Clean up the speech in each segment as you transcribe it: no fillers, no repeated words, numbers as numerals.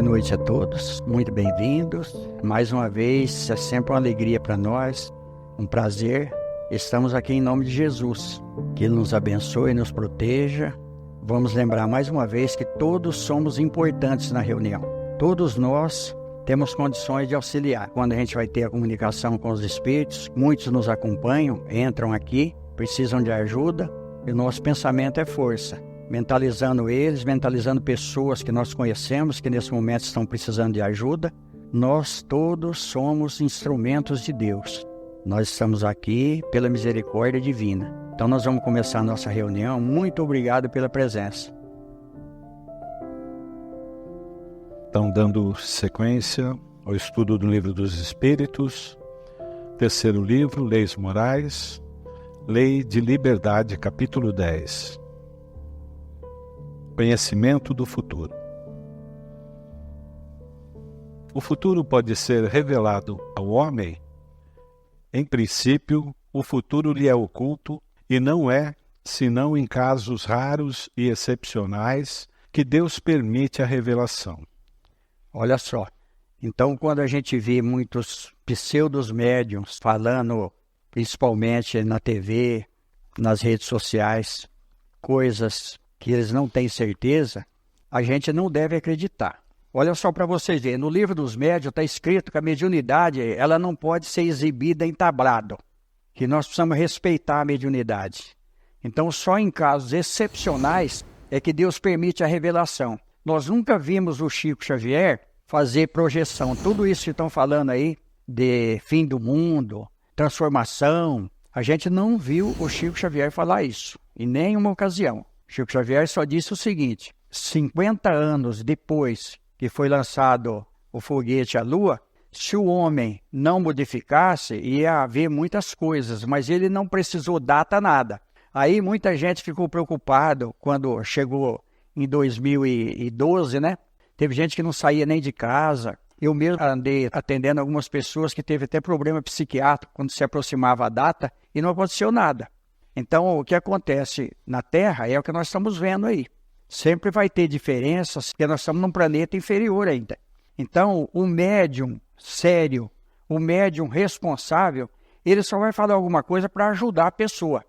Boa noite a todos, muito bem-vindos. Mais uma vez, é sempre uma alegria para nós, um prazer. Estamos aqui em nome de Jesus, que Ele nos abençoe e nos proteja. Vamos lembrar mais uma vez que todos somos importantes na reunião. Todos nós temos condições de auxiliar. Quando a gente vai ter a comunicação com os espíritos, muitos nos acompanham, entram aqui, precisam de ajuda, e o nosso pensamento é força. Mentalizando eles, mentalizando pessoas que nós conhecemos, que nesse momento estão precisando de ajuda. Nós todos somos instrumentos de Deus. Nós estamos aqui pela misericórdia divina. Então nós vamos começar a nossa reunião. Muito obrigado pela presença. Então, dando sequência ao estudo do Livro dos Espíritos, terceiro livro, Leis Morais, Lei de Liberdade, capítulo 10. Conhecimento do futuro. O futuro pode ser revelado ao homem? Em princípio, o futuro lhe é oculto e não é, senão em casos raros e excepcionais, que Deus permite a revelação. Olha só, então quando a gente vê muitos pseudos médiuns falando, principalmente na TV, nas redes sociais, coisas que eles não têm certeza, a gente não deve acreditar. Olha só para vocês verem, no livro dos médiuns está escrito que a mediunidade ela não pode ser exibida em tablado, que nós precisamos respeitar a mediunidade. Então só em casos excepcionais é que Deus permite a revelação. Nós nunca vimos o Chico Xavier fazer projeção. Tudo isso que estão falando aí de fim do mundo, transformação, a gente não viu o Chico Xavier falar isso, em nenhuma ocasião. Chico Xavier só disse o seguinte: 50 anos depois que foi lançado o foguete à Lua, se o homem não modificasse, ia haver muitas coisas, mas ele não precisou data nada. Aí muita gente ficou preocupado quando chegou em 2012, né? Teve gente que não saía nem de casa. Eu mesmo andei atendendo algumas pessoas que teve até problema psiquiátrico quando se aproximava a data e não aconteceu nada. Então, o que acontece na Terra é o que nós estamos vendo aí. Sempre vai ter diferenças, porque nós estamos num planeta inferior ainda. Então, o médium sério, o médium responsável, ele só vai falar alguma coisa para ajudar a pessoa.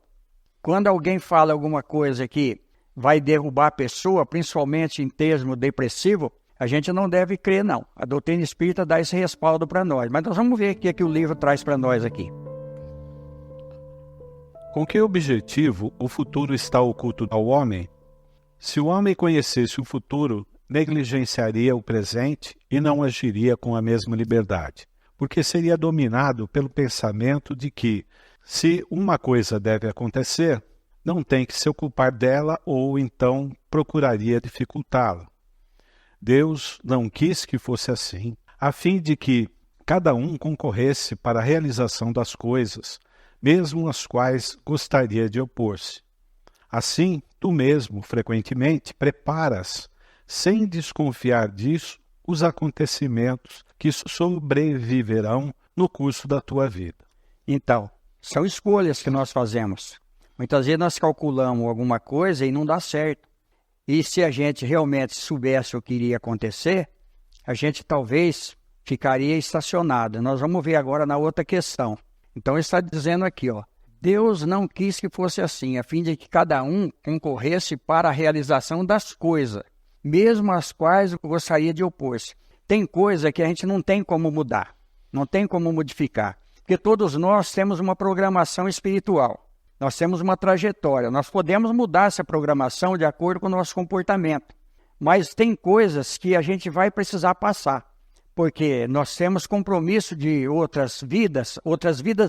Quando alguém fala alguma coisa que vai derrubar a pessoa, principalmente em termo depressivo, a gente não deve crer, não. A doutrina espírita dá esse respaldo para nós. Mas nós vamos ver o que o livro traz para nós aqui. Com que objetivo o futuro está oculto ao homem? Se o homem conhecesse o futuro, negligenciaria o presente e não agiria com a mesma liberdade, porque seria dominado pelo pensamento de que, se uma coisa deve acontecer, não tem que se ocupar dela ou então procuraria dificultá-la. Deus não quis que fosse assim, a fim de que cada um concorresse para a realização das coisas, mesmo as quais gostaria de opor-se. Assim, tu mesmo, frequentemente, preparas, sem desconfiar disso, os acontecimentos que sobreviverão no curso da tua vida. Então, são escolhas que nós fazemos. Muitas vezes nós calculamos alguma coisa e não dá certo. E se a gente realmente soubesse o que iria acontecer, a gente talvez ficaria estacionado. Nós vamos ver agora na outra questão. Então ele está dizendo aqui, ó, Deus não quis que fosse assim, a fim de que cada um concorresse para a realização das coisas, mesmo as quais gostaria de opor-se. Tem coisa que a gente não tem como mudar, não tem como modificar, porque todos nós temos uma programação espiritual, nós temos uma trajetória, nós podemos mudar essa programação de acordo com o nosso comportamento, mas tem coisas que a gente vai precisar passar. Porque nós temos compromisso de outras vidas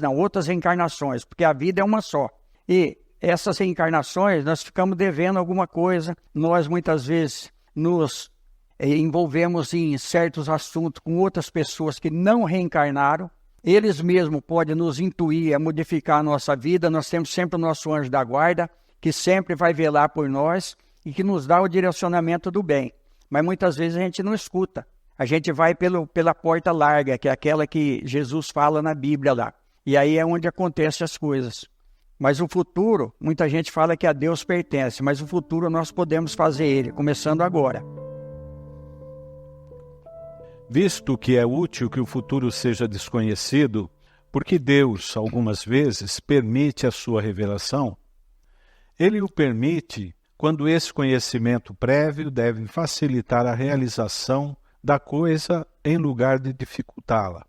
não, outras reencarnações, porque a vida é uma só. E essas reencarnações, nós ficamos devendo alguma coisa, nós muitas vezes nos envolvemos em certos assuntos com outras pessoas que não reencarnaram, eles mesmos podem nos intuir a modificar a nossa vida, nós temos sempre o nosso anjo da guarda, que sempre vai velar por nós e que nos dá o direcionamento do bem. Mas muitas vezes a gente não escuta. A gente vai pela porta larga, que é aquela que Jesus fala na Bíblia lá. E aí é onde acontecem as coisas. Mas o futuro, muita gente fala que a Deus pertence, mas o futuro nós podemos fazer ele, começando agora. Visto que é útil que o futuro seja desconhecido, porque Deus, algumas vezes, permite a sua revelação, Ele o permite quando esse conhecimento prévio deve facilitar a realização da coisa em lugar de dificultá-la,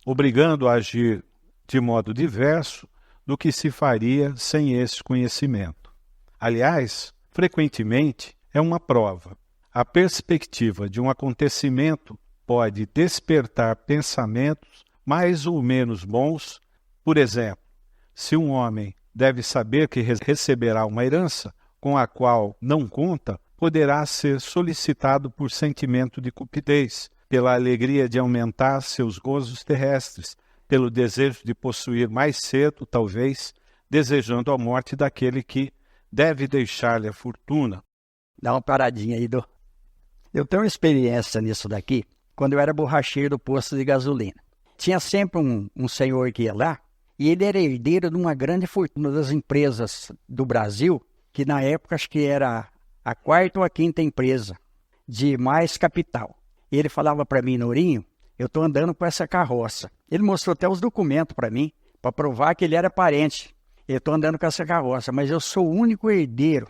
obrigando a agir de modo diverso do que se faria sem esse conhecimento. Aliás, frequentemente é uma prova. A perspectiva de um acontecimento pode despertar pensamentos mais ou menos bons. Por exemplo, se um homem deve saber que receberá uma herança com a qual não conta, poderá ser solicitado por sentimento de cupidez, pela alegria de aumentar seus gozos terrestres, pelo desejo de possuir mais cedo, talvez, desejando a morte daquele que deve deixar-lhe a fortuna. Dá uma paradinha aí, Dô. Eu tenho uma experiência nisso daqui, quando eu era borracheiro do posto de gasolina. Tinha sempre um senhor que ia lá, e ele era herdeiro de uma grande fortuna das empresas do Brasil, que na época acho que era a quarta ou a quinta empresa de mais capital. E ele falava para mim, Nourinho, eu estou andando com essa carroça. Ele mostrou até os documentos para mim, para provar que ele era parente. Eu estou andando com essa carroça, mas eu sou o único herdeiro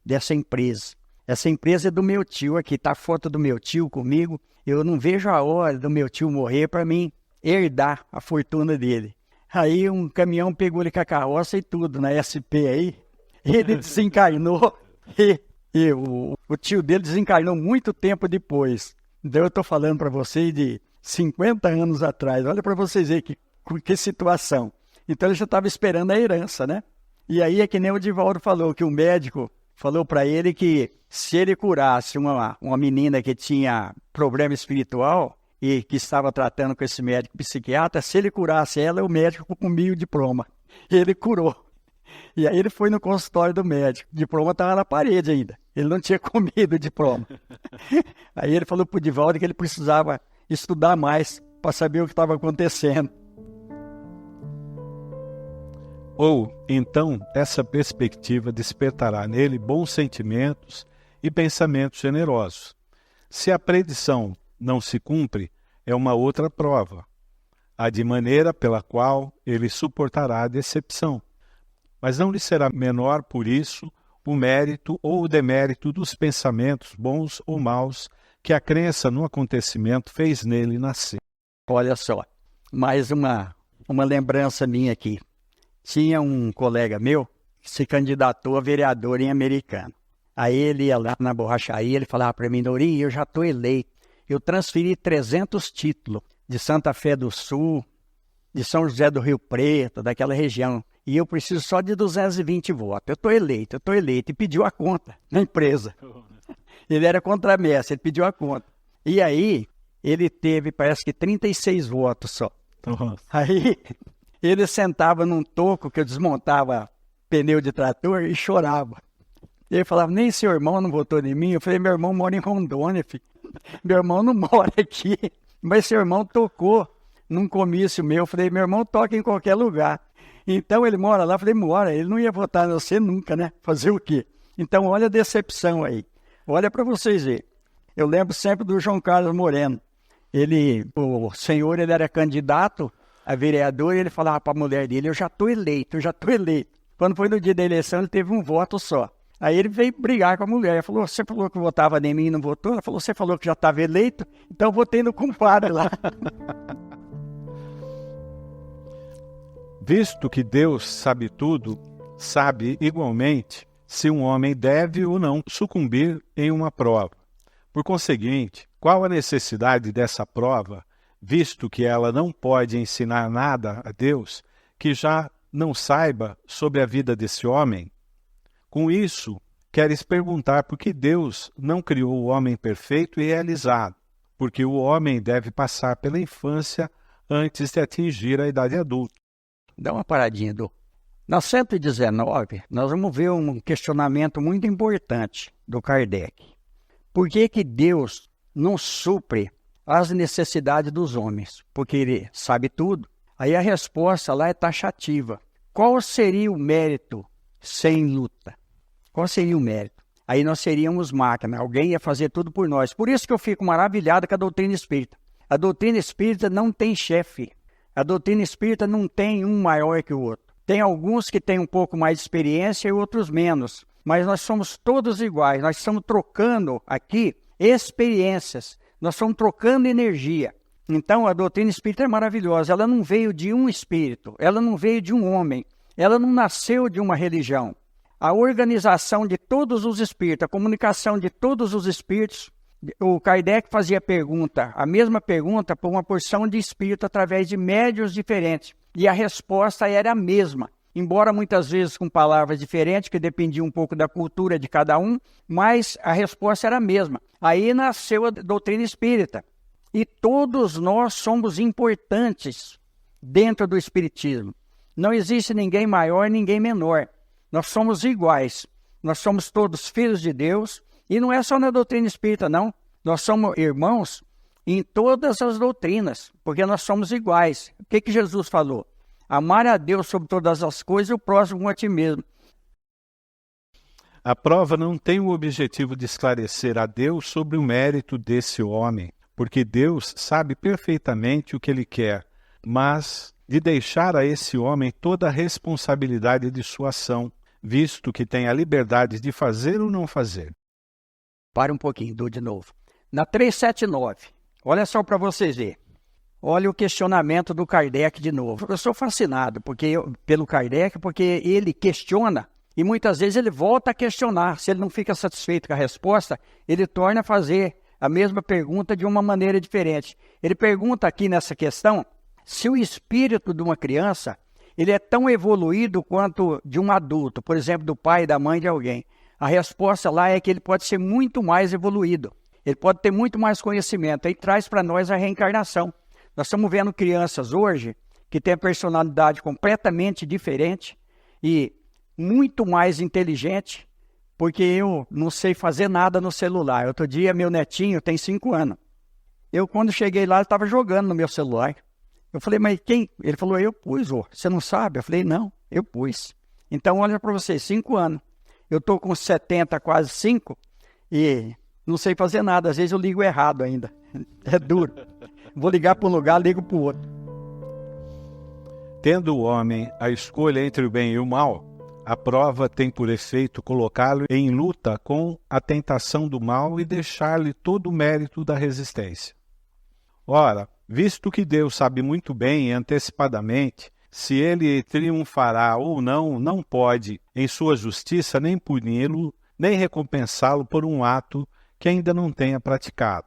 dessa empresa. Essa empresa é do meu tio aqui, está a foto do meu tio comigo. Eu não vejo a hora do meu tio morrer para mim herdar a fortuna dele. Aí um caminhão pegou ele com a carroça e tudo, na SP aí. Ele desencarnou e o tio dele desencarnou muito tempo depois. Então eu estou falando para vocês de 50 anos atrás. Olha para vocês verem que situação. Então ele já estava esperando a herança, né? E aí é que nem o Divaldo falou, que o médico falou para ele que se ele curasse uma menina que tinha problema espiritual e que estava tratando com esse médico psiquiatra, se ele curasse ela, o médico com 1000 diploma. Ele curou. E aí ele foi no consultório do médico. O diploma estava na parede ainda. Ele não tinha comido o diploma. Aí ele falou para o Divaldo que ele precisava estudar mais para saber o que estava acontecendo. Ou, então, essa perspectiva despertará nele bons sentimentos e pensamentos generosos. Se a predição não se cumpre, é uma outra prova, a de maneira pela qual ele suportará a decepção. Mas não lhe será menor por isso o mérito ou o demérito dos pensamentos bons ou maus que a crença no acontecimento fez nele nascer. Olha só, mais uma lembrança minha aqui. Tinha um colega meu que se candidatou a vereador em Americana. Aí ele ia lá na borracharia, ele falava para mim, Nourinho, eu já estou eleito. Eu transferi 300 títulos de Santa Fé do Sul, de São José do Rio Preto, daquela região. E eu preciso só de 220 votos. Eu estou eleito. E pediu a conta na empresa. Ele era contramestre, ele pediu a conta. E aí, ele teve, parece que 36 votos só. Nossa. Aí, ele sentava num toco que eu desmontava pneu de trator e chorava. Ele falava, nem seu irmão não votou em mim. Eu falei, meu irmão mora em Rondônia, filho. Meu irmão não mora aqui. Mas seu irmão tocou num comício meu. Eu falei, meu irmão toca em qualquer lugar. Então ele mora lá, eu falei, mora, ele não ia votar em você nunca, né? Fazer o quê? Então olha a decepção aí. Olha para vocês verem. Eu lembro sempre do João Carlos Moreno. O senhor, ele era candidato a vereador e ele falava para a mulher dele, eu já estou eleito. Quando foi no dia da eleição, ele teve um voto só. Aí ele veio brigar com a mulher. Ele falou, você falou que votava em mim e não votou? Ela falou, você falou que já estava eleito? Então eu votei no compadre lá. Visto que Deus sabe tudo, sabe igualmente se um homem deve ou não sucumbir em uma prova. Por conseguinte, qual a necessidade dessa prova, visto que ela não pode ensinar nada a Deus, que já não saiba sobre a vida desse homem? Com isso, queres perguntar por que Deus não criou o homem perfeito e realizado, porque o homem deve passar pela infância antes de atingir a idade adulta. Dá uma paradinha, Edu. Na 119, nós vamos ver um questionamento muito importante do Kardec. Por que que Deus não supre as necessidades dos homens? Porque Ele sabe tudo. Aí a resposta lá é taxativa. Qual seria o mérito sem luta? Qual seria o mérito? Aí nós seríamos máquina, alguém ia fazer tudo por nós. Por isso que eu fico maravilhado com a doutrina espírita. A A doutrina espírita não tem chefe. A doutrina espírita não tem um maior que o outro. Tem alguns que têm um pouco mais de experiência e outros menos. Mas nós somos todos iguais. Nós estamos trocando aqui experiências. Nós estamos trocando energia. Então, a doutrina espírita é maravilhosa. Ela não veio de um espírito. Ela não veio de um homem. Ela não nasceu de uma religião. A organização de todos os espíritos, a comunicação de todos os espíritos, o Kardec fazia a mesma pergunta para uma porção de espíritos através de médiuns diferentes. E a resposta era a mesma. Embora muitas vezes com palavras diferentes, que dependia um pouco da cultura de cada um, mas a resposta era a mesma. Aí nasceu a doutrina espírita. E todos nós somos importantes dentro do espiritismo. Não existe ninguém maior, ninguém menor. Nós somos iguais. Nós somos todos filhos de Deus. E não é só na doutrina espírita, não. Nós somos irmãos em todas as doutrinas, porque nós somos iguais. O que Jesus falou? Amar a Deus sobre todas as coisas e o próximo como a ti mesmo. A prova não tem o objetivo de esclarecer a Deus sobre o mérito desse homem, porque Deus sabe perfeitamente o que ele quer, mas de deixar a esse homem toda a responsabilidade de sua ação, visto que tem a liberdade de fazer ou não fazer. Para um pouquinho, de novo. Na 379, olha só para vocês verem. Olha o questionamento do Kardec de novo. Eu sou fascinado pelo Kardec, porque ele questiona e muitas vezes ele volta a questionar. Se ele não fica satisfeito com a resposta, ele torna a fazer a mesma pergunta de uma maneira diferente. Ele pergunta aqui nessa questão se o espírito de uma criança ele é tão evoluído quanto de um adulto, por exemplo, do pai e da mãe de alguém. A resposta lá é que ele pode ser muito mais evoluído. Ele pode ter muito mais conhecimento. Aí traz para nós a reencarnação. Nós estamos vendo crianças hoje que têm a personalidade completamente diferente e muito mais inteligente, porque eu não sei fazer nada no celular. Outro dia, meu netinho tem 5 anos. Eu, quando cheguei lá, ele estava jogando no meu celular. Eu falei, mas quem? Ele falou, eu pus, ô. Você não sabe? Eu falei, não, eu pus. Então, olha para você, 5 anos. Eu estou com 70, quase 5, e não sei fazer nada. Às vezes eu ligo errado ainda. É duro. Vou ligar para um lugar, ligo para o outro. Tendo o homem a escolha entre o bem e o mal, a prova tem por efeito colocá-lo em luta com a tentação do mal e deixar-lhe todo o mérito da resistência. Ora, visto que Deus sabe muito bem e antecipadamente se ele triunfará ou não, não pode, em sua justiça, nem puni-lo, nem recompensá-lo por um ato que ainda não tenha praticado.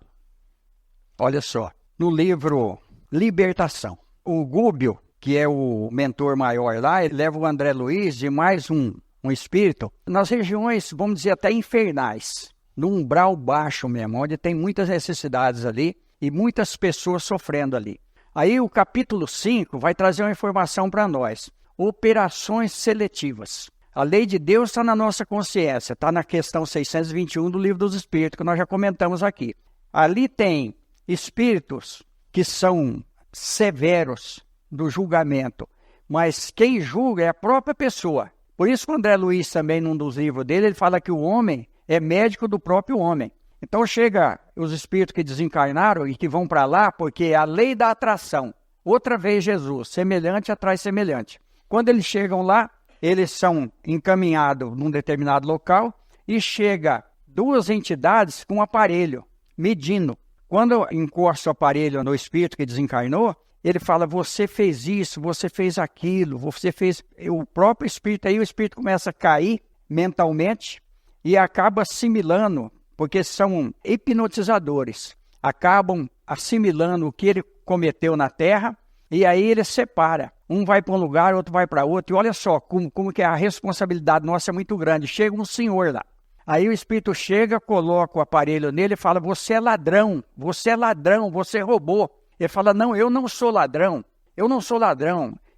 Olha só, no livro Libertação, o Gúbio, que é o mentor maior lá, ele leva o André Luiz e mais um espírito nas regiões, vamos dizer, até infernais, no umbral baixo mesmo, onde tem muitas necessidades ali e muitas pessoas sofrendo ali. Aí o capítulo 5 vai trazer uma informação para nós. Operações seletivas. A lei de Deus está na nossa consciência, está na questão 621 do Livro dos Espíritos, que nós já comentamos aqui. Ali tem espíritos que são severos do julgamento, mas quem julga é a própria pessoa. Por isso que o André Luiz também, num dos livros dele, ele fala que o homem é médico do próprio homem. Então chega os espíritos que desencarnaram e que vão para lá, porque é a lei da atração. Outra vez Jesus, semelhante atrai semelhante. Quando eles chegam lá, eles são encaminhados num determinado local e chega 2 entidades com um aparelho, medindo. Quando encosta o aparelho no espírito que desencarnou, ele fala, você fez isso, você fez aquilo, você fez... O próprio espírito, aí o espírito começa a cair mentalmente e acaba assimilando, porque são hipnotizadores, acabam assimilando o que ele cometeu na Terra, e aí ele separa. Um vai para um lugar, outro vai para outro, e olha só como que a responsabilidade nossa é muito grande. Chega um senhor lá, aí o espírito chega, coloca o aparelho nele e fala, você é ladrão, você roubou. Ele fala, não, eu não sou ladrão,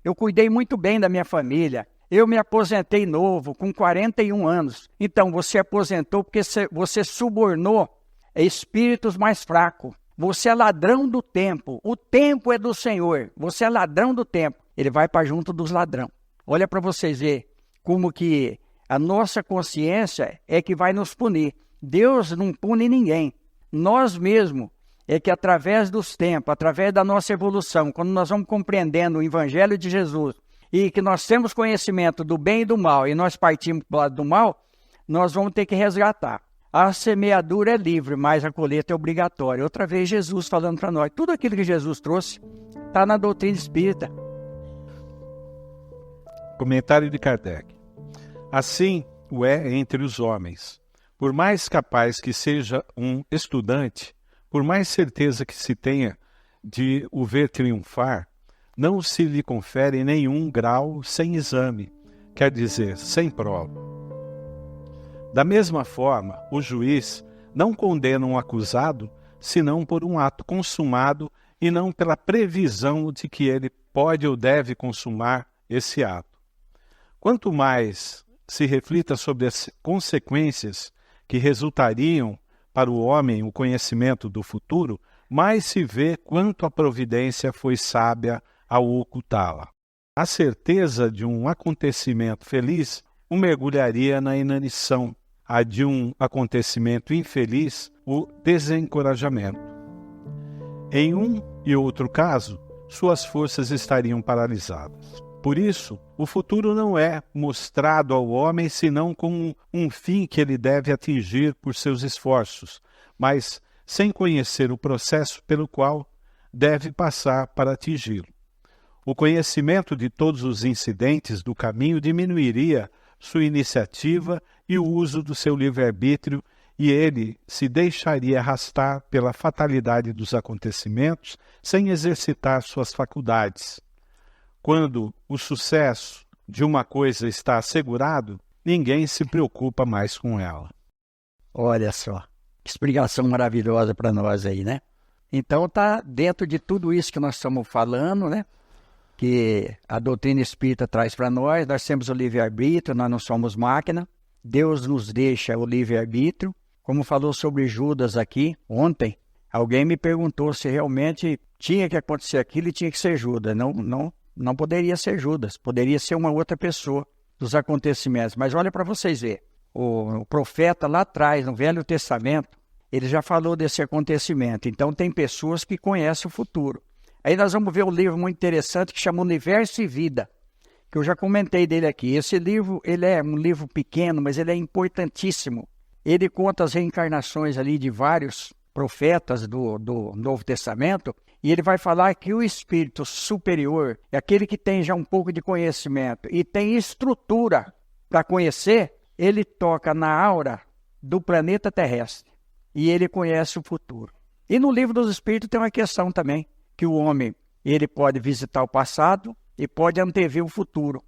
eu cuidei muito bem da minha família. Eu me aposentei novo, com 41 anos. Então, você aposentou porque você subornou espíritos mais fracos. Você é ladrão do tempo. O tempo é do Senhor. Você é ladrão do tempo. Ele vai para junto dos ladrões. Olha para vocês verem como que a nossa consciência é que vai nos punir. Deus não pune ninguém. Nós mesmos é que através dos tempos, através da nossa evolução, quando nós vamos compreendendo o Evangelho de Jesus e que nós temos conhecimento do bem e do mal e nós partimos para o lado do mal, nós vamos ter que resgatar. A semeadura é livre, mas a colheita é obrigatória. Outra vez Jesus falando para nós, tudo aquilo que Jesus trouxe está na doutrina espírita. Comentário de Kardec. Assim o é entre os homens. Por mais capaz que seja um estudante, por mais certeza que se tenha de o ver triunfar, não se lhe confere nenhum grau sem exame, quer dizer, sem prova. Da mesma forma, o juiz não condena um acusado senão por um ato consumado e não pela previsão de que ele pode ou deve consumar esse ato. Quanto mais se reflita sobre as consequências que resultariam para o homem o conhecimento do futuro, mais se vê quanto a providência foi sábia ao ocultá-la. A certeza de um acontecimento feliz o mergulharia na inanição, a de um acontecimento infeliz o desencorajamento. Em um e outro caso, suas forças estariam paralisadas. Por isso, o futuro não é mostrado ao homem senão como um fim que ele deve atingir por seus esforços, mas sem conhecer o processo pelo qual deve passar para atingi-lo. O conhecimento de todos os incidentes do caminho diminuiria sua iniciativa e o uso do seu livre-arbítrio, e ele se deixaria arrastar pela fatalidade dos acontecimentos sem exercitar suas faculdades. Quando o sucesso de uma coisa está assegurado, ninguém se preocupa mais com ela. Olha só, que explicação maravilhosa para nós aí, né? Então está dentro de tudo isso que nós estamos falando, né? Que a doutrina espírita traz para nós temos o livre-arbítrio, nós não somos máquina, Deus nos deixa o livre-arbítrio. Como falou sobre Judas aqui ontem, alguém me perguntou se realmente tinha que acontecer aquilo e tinha que ser Judas. Não poderia ser Judas, poderia ser uma outra pessoa dos acontecimentos. Mas olha para vocês verem, o profeta lá atrás, no Velho Testamento, ele já falou desse acontecimento. Então tem pessoas que conhecem o futuro. Aí nós vamos ver um livro muito interessante que chama Universo e Vida, que eu já comentei dele aqui. Esse livro, ele é um livro pequeno, mas ele é importantíssimo. Ele conta as reencarnações ali de vários profetas do Novo Testamento, e ele vai falar que o espírito superior é aquele que tem já um pouco de conhecimento e tem estrutura para conhecer, ele toca na aura do planeta terrestre e ele conhece o futuro. E no Livro dos Espíritos tem uma questão também, que o homem ele pode visitar o passado e pode antever o futuro.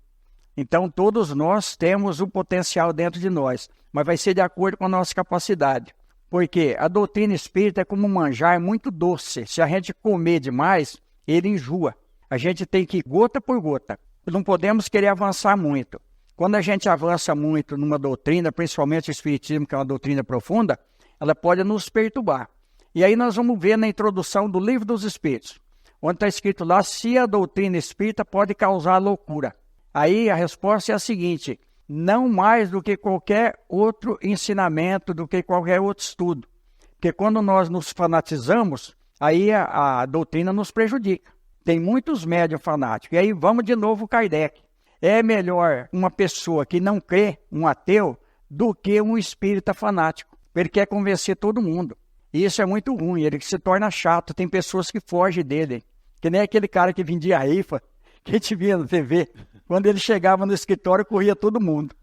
Então todos nós temos o potencial dentro de nós, mas vai ser de acordo com a nossa capacidade. Porque a doutrina espírita é como um manjar muito doce. Se a gente comer demais, ele enjoa. A gente tem que ir gota por gota. Não podemos querer avançar muito. Quando a gente avança muito numa doutrina, principalmente o Espiritismo, que é uma doutrina profunda, ela pode nos perturbar. E aí nós vamos ver na introdução do Livro dos Espíritos, onde está escrito lá se a doutrina espírita pode causar loucura. Aí a resposta é a seguinte: não mais do que qualquer outro ensinamento, do que qualquer outro estudo. Porque quando nós nos fanatizamos, aí a doutrina nos prejudica. Tem muitos médiuns fanáticos. E aí vamos de novo Kardec. É melhor uma pessoa que não crê, um ateu, do que um espírita fanático. Ele quer convencer todo mundo. E isso é muito ruim, ele se torna chato. Tem pessoas que fogem dele. Que nem aquele cara que vendia a rifa, que a gente via na TV. Quando ele chegava no escritório, corria todo mundo.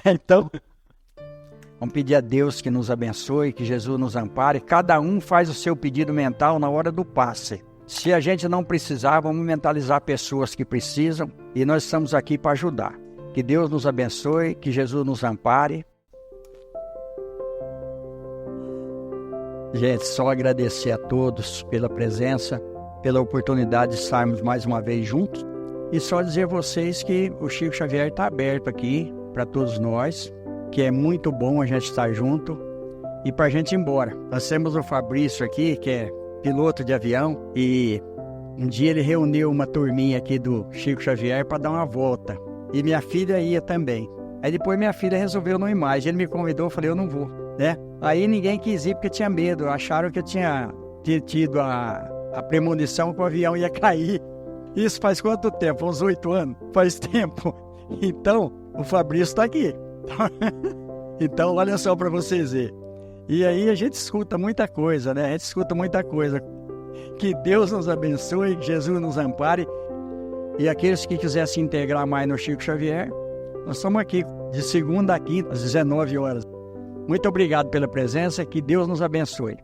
Então, vamos pedir a Deus que nos abençoe, que Jesus nos ampare. Cada um faz o seu pedido mental na hora do passe. Se a gente não precisar, vamos mentalizar pessoas que precisam. E nós estamos aqui para ajudar. Que Deus nos abençoe, que Jesus nos ampare. Gente, só agradecer a todos pela presença, pela oportunidade de estarmos mais uma vez juntos. E só dizer a vocês que o Chico Xavier está aberto aqui para todos nós, que é muito bom a gente estar junto e para a gente ir embora. Nós temos o Fabrício aqui, que é piloto de avião, e um dia ele reuniu uma turminha aqui do Chico Xavier para dar uma volta. E minha filha ia também. Aí depois minha filha resolveu não ir mais. Ele me convidou, eu falei, eu não vou, né? Aí ninguém quis ir porque tinha medo, acharam que eu tinha ter tido a premonição que o avião ia cair. Isso faz quanto tempo? Uns 8 anos? Faz tempo. Então, o Fabrício está aqui. Então, olha só para vocês verem. E aí a gente escuta muita coisa, né? A gente escuta muita coisa. Que Deus nos abençoe, que Jesus nos ampare. E aqueles que quiserem se integrar mais no Chico Xavier, nós estamos aqui de segunda a quinta, às 19 horas. Muito obrigado pela presença, que Deus nos abençoe.